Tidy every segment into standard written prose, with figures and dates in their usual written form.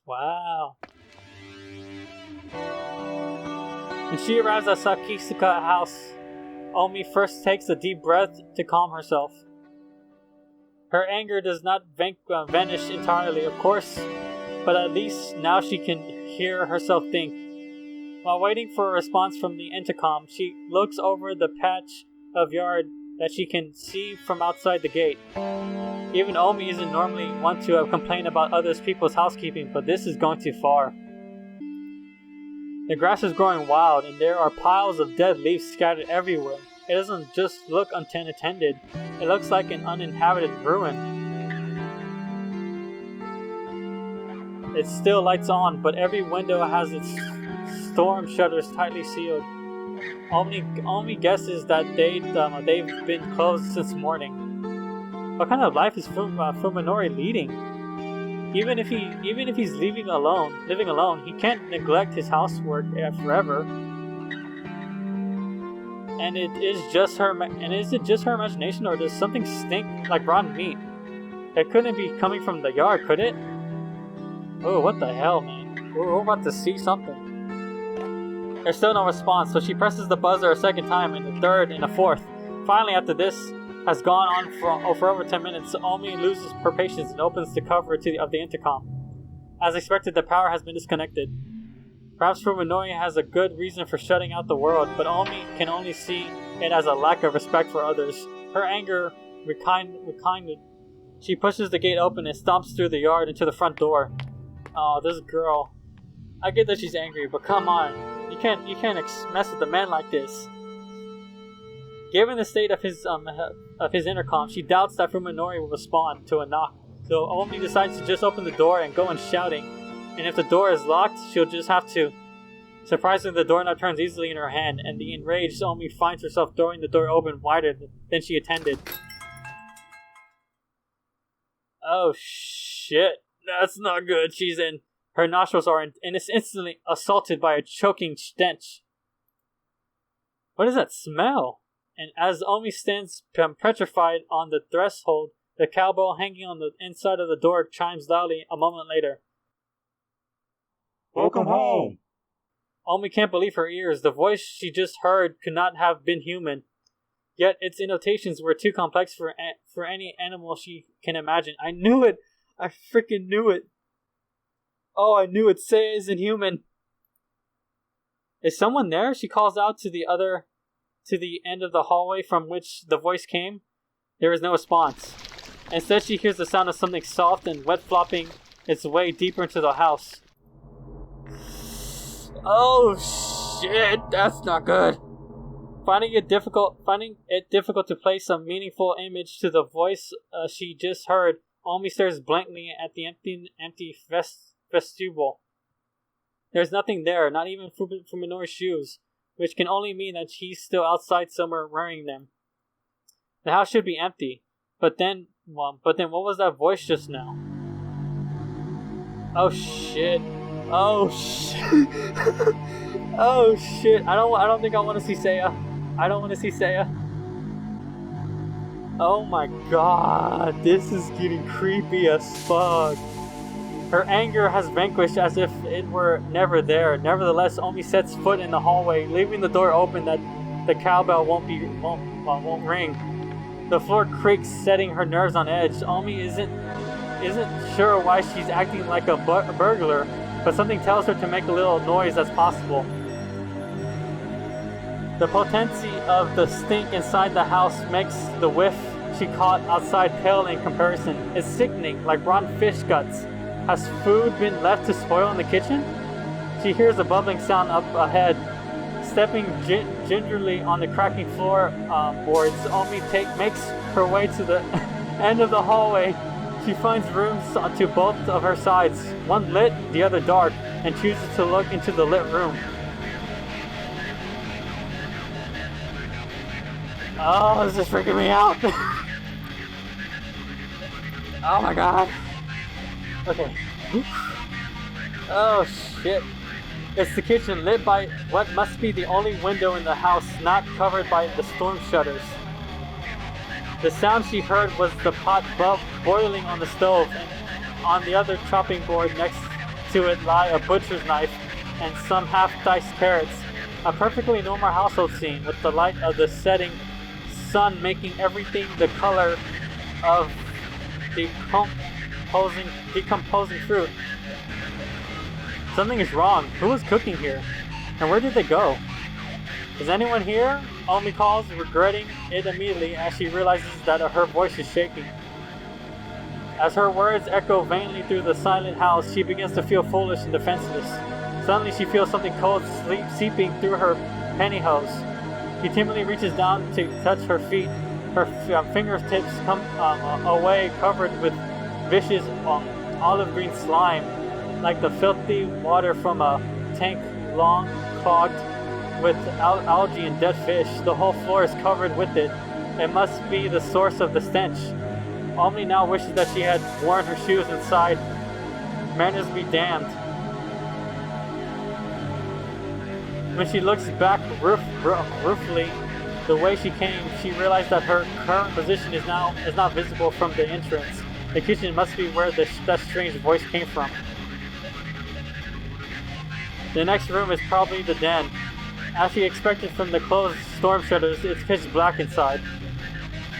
Wow. When she arrives at Sakisuka house, Omi first takes a deep breath to calm herself. Her anger does not vanish entirely, of course, but at least now she can hear herself think. While waiting for a response from the intercom, she looks over the patch of yard that she can see from outside the gate. Even Omi isn't normally one to complain about other people's housekeeping, but this is going too far. The grass is growing wild, and there are piles of dead leaves scattered everywhere. It doesn't just look unattended, it looks like an uninhabited ruin. It still lights on, but every window has its storm shutters tightly sealed. Omi guesses that they've been closed since morning. What kind of life is Fuminori leading? Even if he's living alone, he can't neglect his housework forever. And is it just her imagination, or does something stink like rotten meat? It couldn't be coming from the yard, could it? Oh, what the hell, man? We're about to see something. There's still no response, so she presses the buzzer a second time, and a third, and a fourth. Finally, after this has gone on for over 10 minutes, Omi loses her patience and opens the cover of the intercom. As expected, the power has been disconnected. Perhaps Fuminori has a good reason for shutting out the world, but Omi can only see it as a lack of respect for others. Her anger rekindled. She pushes the gate open and stomps through the yard into the front door. Oh, this girl. I get that she's angry, but come on. You can't mess with a man like this. Given the state of his intercom, she doubts that Fuminori will respond to a knock. So Omi decides to just open the door and go in shouting. And if the door is locked, she'll just have to. Surprisingly, the doorknob turns easily in her hand, and the enraged Omi finds herself throwing the door open wider than she intended. Oh shit, that's not good. She's in. Her nostrils are instantly assaulted by a choking stench. What is that smell? And as Omi stands petrified on the threshold, the cowbell hanging on the inside of the door chimes loudly a moment later. Welcome home! Omi can't believe her ears. The voice she just heard could not have been human. Yet its intonations were too complex for any animal she can imagine. I knew it! I freaking knew it! Oh, I knew it! Say it isn't human! Is someone there? She calls out to the end of the hallway from which the voice came. There is no response. Instead, she hears the sound of something soft and wet flopping its way deeper into the house. Oh shit, that's not good. Finding it difficult to place a meaningful image to the voice she just heard, Omi stares blankly at the empty vestibule. There's nothing there, not even Fuminori's shoes, which can only mean that he's still outside somewhere wearing them. The house should be empty, but then what was that voice just now? Oh shit! Oh shit! Oh shit! I don't think I want to see Seiya. I don't want to see Seiya. Oh my god, this is getting creepy as fuck. Her anger has vanquished as if it were never there. Nevertheless, Omi sets foot in the hallway, leaving the door open that the cowbell won't ring. The floor creaks, setting her nerves on edge. Omi isn't sure why she's acting like a burglar, but something tells her to make a little noise as possible. The potency of the stink inside the house makes the whiff she caught outside pale in comparison. It's sickening, like rotten fish guts. Has food been left to spoil in the kitchen? She hears a bubbling sound up ahead. Stepping gingerly on the cracking floorboards, Omi makes her way to the end of the hallway. She finds rooms to both of her sides, one lit, the other dark, and chooses to look into the lit room. Oh, this is freaking me out. Oh my god. Okay. Oh shit. It's the kitchen, lit by what must be the only window in the house not covered by the storm shutters. The sound she heard was the pot boiling on the stove, and on the other chopping board next to it lie a butcher's knife and some half-diced carrots. A perfectly normal household scene with the light of the setting sun making everything the color of decomposing fruit. Something is wrong. Who is cooking here? And where did they go? Is anyone here? Omi calls, regretting it immediately as she realizes that her voice is shaking. As her words echo vainly through the silent house, she begins to feel foolish and defenseless. Suddenly she feels something cold seeping through her pantyhose. She timidly reaches down to touch her feet. Her fingertips come away covered with vicious olive green slime, like the filthy water from a tank long clogged with algae and dead fish. The whole floor is covered with it. It must be the source of the stench. Omni now wishes that she had worn her shoes inside. Manners be damned. When she looks back ruefully the way she came, she realized that her current position is not visible from the entrance. The kitchen must be where that strange voice came from. The next room is probably the den. As she expected from the closed storm shutters, it's pitch black inside.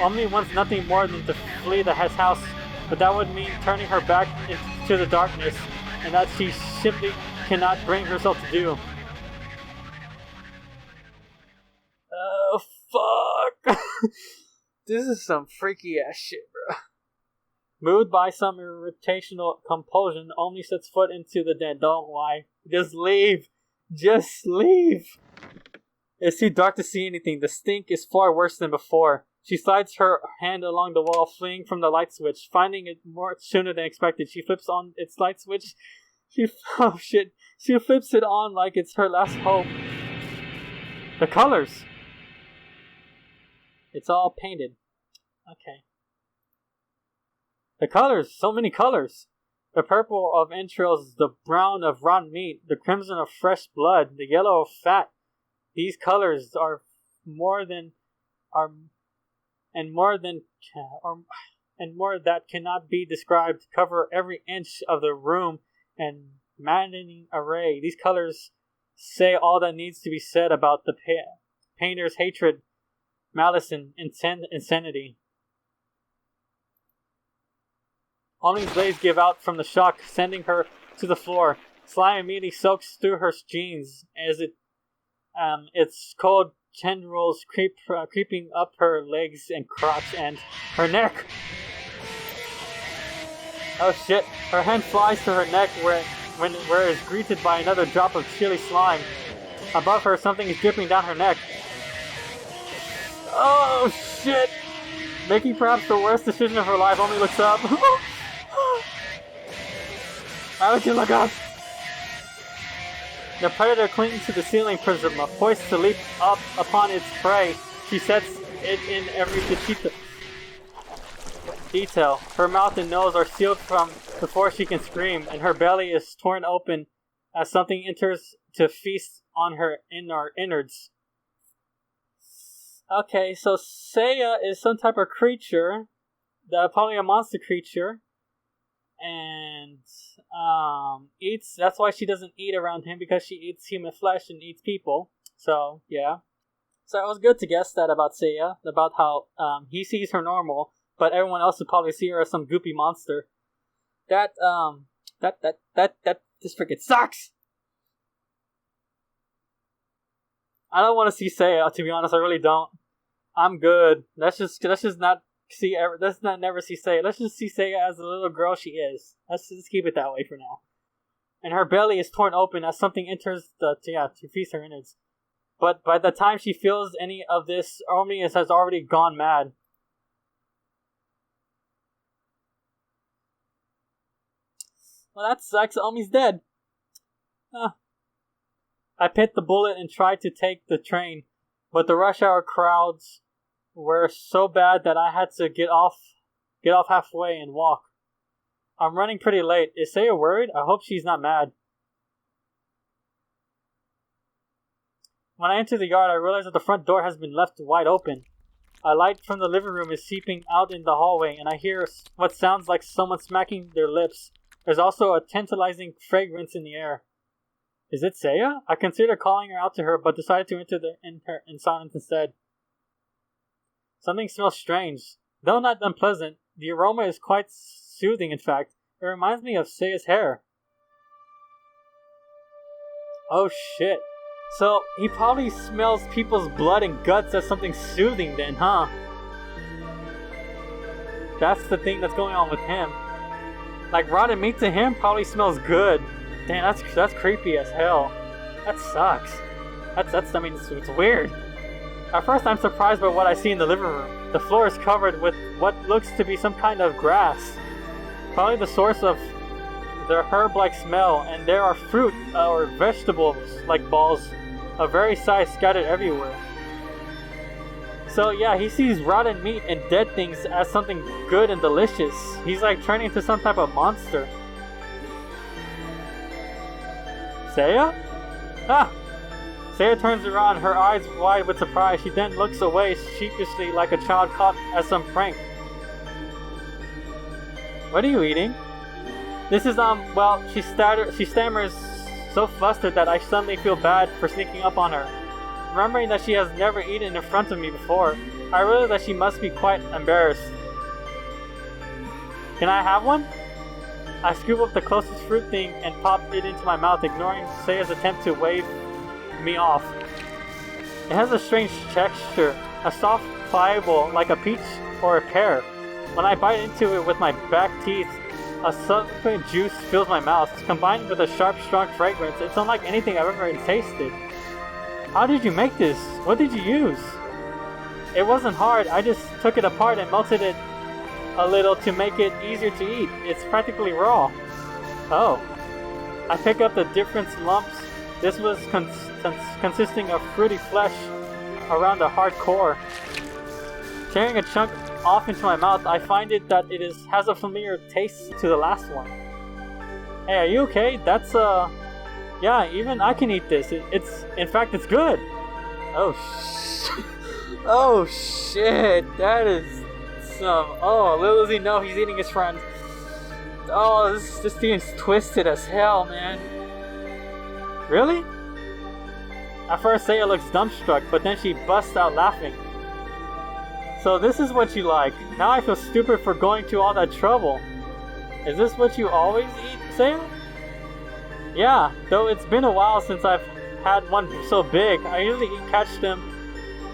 Omni wants nothing more than to flee the house, but that would mean turning her back into the darkness, and that she simply cannot bring herself to do. Oh, fuck. This is some freaky ass shit, bro. Moved by some irritational compulsion, Omni sets foot into the den. Don't lie. Just leave. Just leave. It's too dark to see anything. The stink is far worse than before. She slides her hand along the wall, fleeing from the light switch. Finding it more sooner than expected, she flips on its light switch. She flips it on like it's her last hope. The colors. It's all painted. Okay. The colors. So many colors. The purple of entrails, the brown of rotten meat, the crimson of fresh blood, the yellow of fat. These colors are more that cannot be described. Cover every inch of the room and maddening array. These colors say all that needs to be said about the painter's hatred, malice, and insanity. Omni's legs give out from the shock, sending her to the floor. Slime immediately soaks through her jeans as its cold tendrils creeping up her legs and crotch and her neck. Oh shit! Her hand flies to her neck where it is greeted by another drop of chilly slime. Above her, something is dripping down her neck. Oh shit! Making perhaps the worst decision of her life, Omni looks up. Why would you look up? The predator clings to the ceiling prism, poised to leap up upon its prey. She sets it in every detail. Her mouth and nose are sealed from before she can scream, and her belly is torn open as something enters to feast on her innards. Okay, so Seiya is some type of creature, probably a monster creature, and eats. That's why she doesn't eat around him, because she eats human flesh and eats people. So yeah, so it was good to guess that about Seiya, about how he sees her normal, but everyone else would probably see her as some goopy monster. That this freaking sucks. I don't want to see Seiya, to be honest. I really don't. I'm good. Let's just not see. Let's not never see Seiya. Let's just see Seiya as the little girl she is. Let's just keep it that way for now. And her belly is torn open as something enters to feast her innards. But by the time she feels any of this, Omni has already gone mad. Well, that sucks. Omi's dead. I bit the bullet and tried to take the train, but the rush hour crowds were so bad that I had to get off halfway and walk. I'm running pretty late. Is Seiya worried? I hope she's not mad. When I enter the yard, I realize that the front door has been left wide open. A light from the living room is seeping out in the hallway, and I hear what sounds like someone smacking their lips. There's also a tantalizing fragrance in the air. Is it Seiya? I considered calling her out to her, but decided to enter in silence instead. Something smells strange. Though not unpleasant, the aroma is quite soothing, in fact. It reminds me of Seiya's hair. Oh shit. So, he probably smells people's blood and guts as something soothing then, huh? That's the thing that's going on with him. Like, rotten meat to him probably smells good. Damn, that's creepy as hell. That sucks. I mean, it's weird. At first, I'm surprised by what I see in the living room. The floor is covered with what looks to be some kind of grass. Probably the source of the herb-like smell, and there are fruit or vegetables-like balls of various size scattered everywhere. So yeah, he sees rotten meat and dead things as something good and delicious. He's like turning into some type of monster. Seiya? Ah! Seiya turns around, her eyes wide with surprise. She then looks away sheepishly like a child caught at some prank. What are you eating? This is, well, she stammers so flustered that I suddenly feel bad for sneaking up on her. Remembering that she has never eaten in front of me before, I realize that she must be quite embarrassed. Can I have one? I scoop up the closest fruit thing and pop it into my mouth, ignoring Seiya's attempt to wave me off. It has a strange texture, a soft, pliable, like a peach or a pear. When I bite into it with my back teeth, a succulent juice fills my mouth. Combined with a sharp, strong fragrance, it's unlike anything I've ever tasted. How did you make this? What did you use? It wasn't hard. I just took it apart and melted it a little to make it easier to eat. It's practically raw. Oh. I pick up the different lumps. This was consisting of fruity flesh around a hard core. Tearing a chunk off into my mouth, I find that it has a familiar taste to the last one. Hey, are you okay? That's yeah, even I can eat this. In fact, it's good. Oh shit, that is some. Oh, little does he know he's eating his friend. Oh, this thing is twisted as hell, man. Really? At first, Seiya looks dumbstruck, but then she busts out laughing. So this is what you like. Now I feel stupid for going to all that trouble. Is this what you always eat, Seiya? Yeah, though it's been a while since I've had one so big. I usually catch them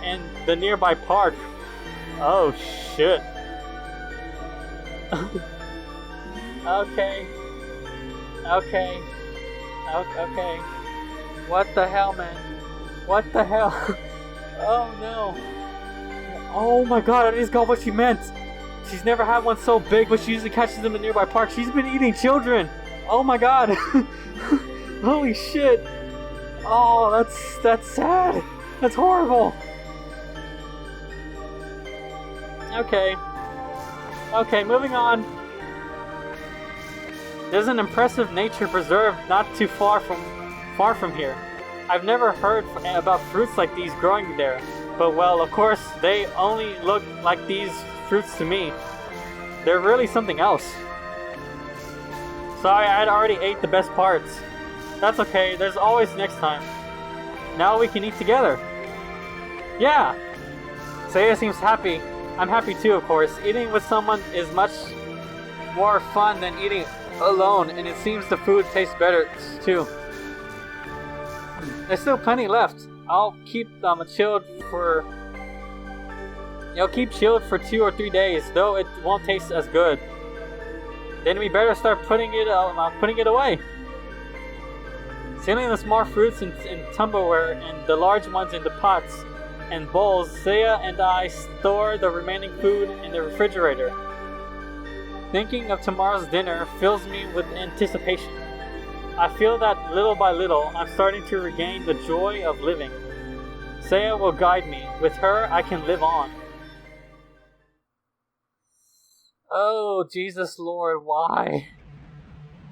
in the nearby park. Oh shit. Okay. What the hell, man? What the hell? Oh no. Oh my god, I just got what she meant. She's never had one so big, but she usually catches them in nearby parks. She's been eating children. Oh my god. Holy shit. Oh, that's sad. That's horrible. Okay, moving on. There's an impressive nature preserve not too far from here. I've never heard about fruits like these growing there. But well, of course, they only look like these fruits to me. They're really something else. Sorry, I'd already ate the best parts. That's okay, there's always next time. Now we can eat together. Yeah! Seiya seems happy. I'm happy too, of course. Eating with someone is much more fun than eating alone, and it seems the food tastes better too. There's still plenty left. I'll keep chilled for 2 or 3 days, though it won't taste as good. Then we better start putting it away. Sealing the small fruits in Tupperware and the large ones in the pots and bowls, Seiya and I store the remaining food in the refrigerator. Thinking of tomorrow's dinner fills me with anticipation. I feel that little by little, I'm starting to regain the joy of living. Seiya will guide me. With her, I can live on. Oh, Jesus Lord, why?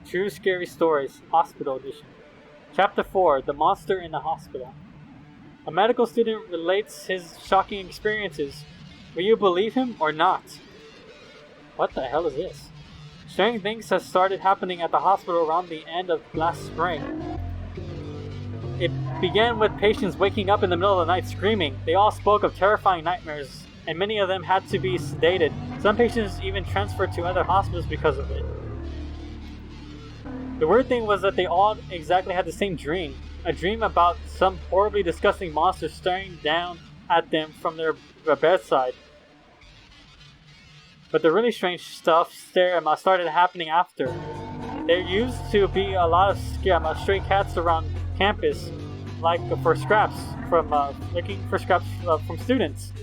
True Scary Stories, Hospital Edition. Chapter 4, The Monster in the Hospital. A medical student relates his shocking experiences. Will you believe him or not? What the hell is this? Strange things have started happening at the hospital around the end of last spring. It began with patients waking up in the middle of the night screaming. They all spoke of terrifying nightmares, and many of them had to be sedated. Some patients even transferred to other hospitals because of it. The weird thing was that they all exactly had the same dream. A dream about some horribly disgusting monster staring down at them from their bedside. But the really strange stuff started happening after. There used to be a lot of stray cats around campus, like for scraps from looking for scraps from students.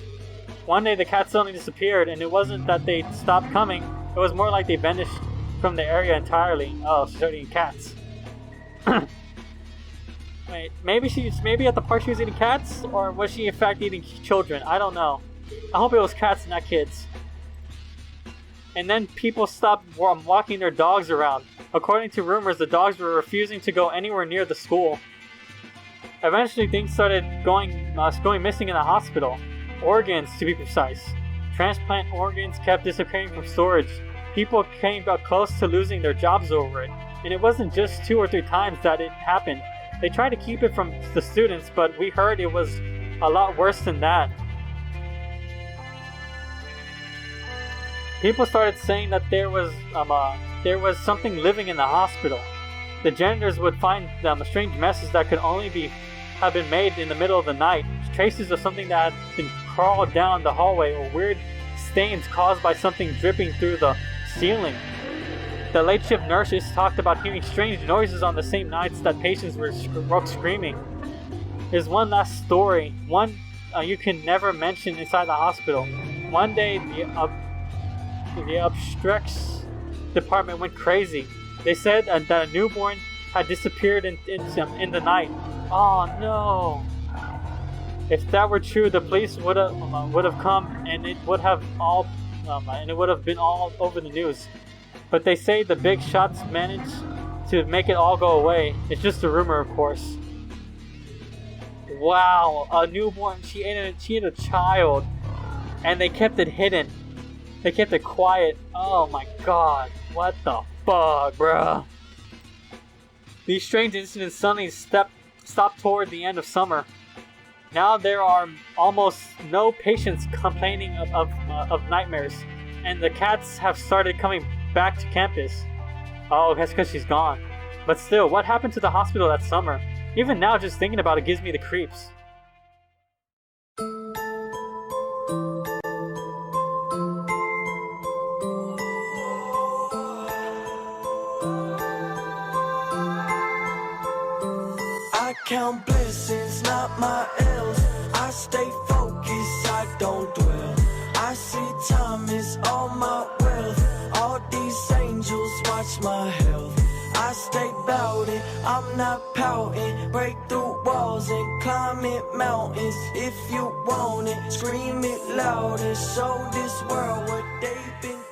One day the cats suddenly disappeared, and it wasn't that they stopped coming. It was more like they vanished from the area entirely. Oh, she's eating cats. Wait, maybe at the park she was eating cats, or was she in fact eating children? I don't know. I hope it was cats, not kids. And then people stopped walking their dogs around. According to rumors, the dogs were refusing to go anywhere near the school. Eventually, things started going missing in the hospital. Organs, to be precise. Transplant organs kept disappearing from storage. People came close to losing their jobs over it. And it wasn't just 2 or 3 times that it happened. They tried to keep it from the students, but we heard it was a lot worse than that. People started saying that there was something living in the hospital. The janitors would find strange messes that could only have been made in the middle of the night. Traces of something that had been crawled down the hallway, or weird stains caused by something dripping through the ceiling. The late shift nurses talked about hearing strange noises on the same nights that patients were screaming. There's one last story, one you can never mention inside the hospital. One day, the obstetrics department went crazy. They said that a newborn had disappeared in the night. Oh no! If that were true, the police would have come, and it would have been all over the news. But they say the big shots managed to make it all go away. It's just a rumor, of course. Wow, a newborn. She ate a child, and they kept it hidden. They kept it quiet. Oh my god, what the fuck, bruh? These strange incidents suddenly stopped toward the end of summer. Now there are almost no patients complaining of nightmares, and the cats have started coming back to campus. Oh, that's because she's gone. But still, what happened to the hospital that summer? Even now, just thinking about it gives me the creeps. I count blessings, not my ills. I stay focused, I don't dwell. I see time is all my wealth. All these angels watch my health. I stay bout it, I'm not pouting. Break through walls and climbing mountains. If you want it, scream it louder. Show this world what they've been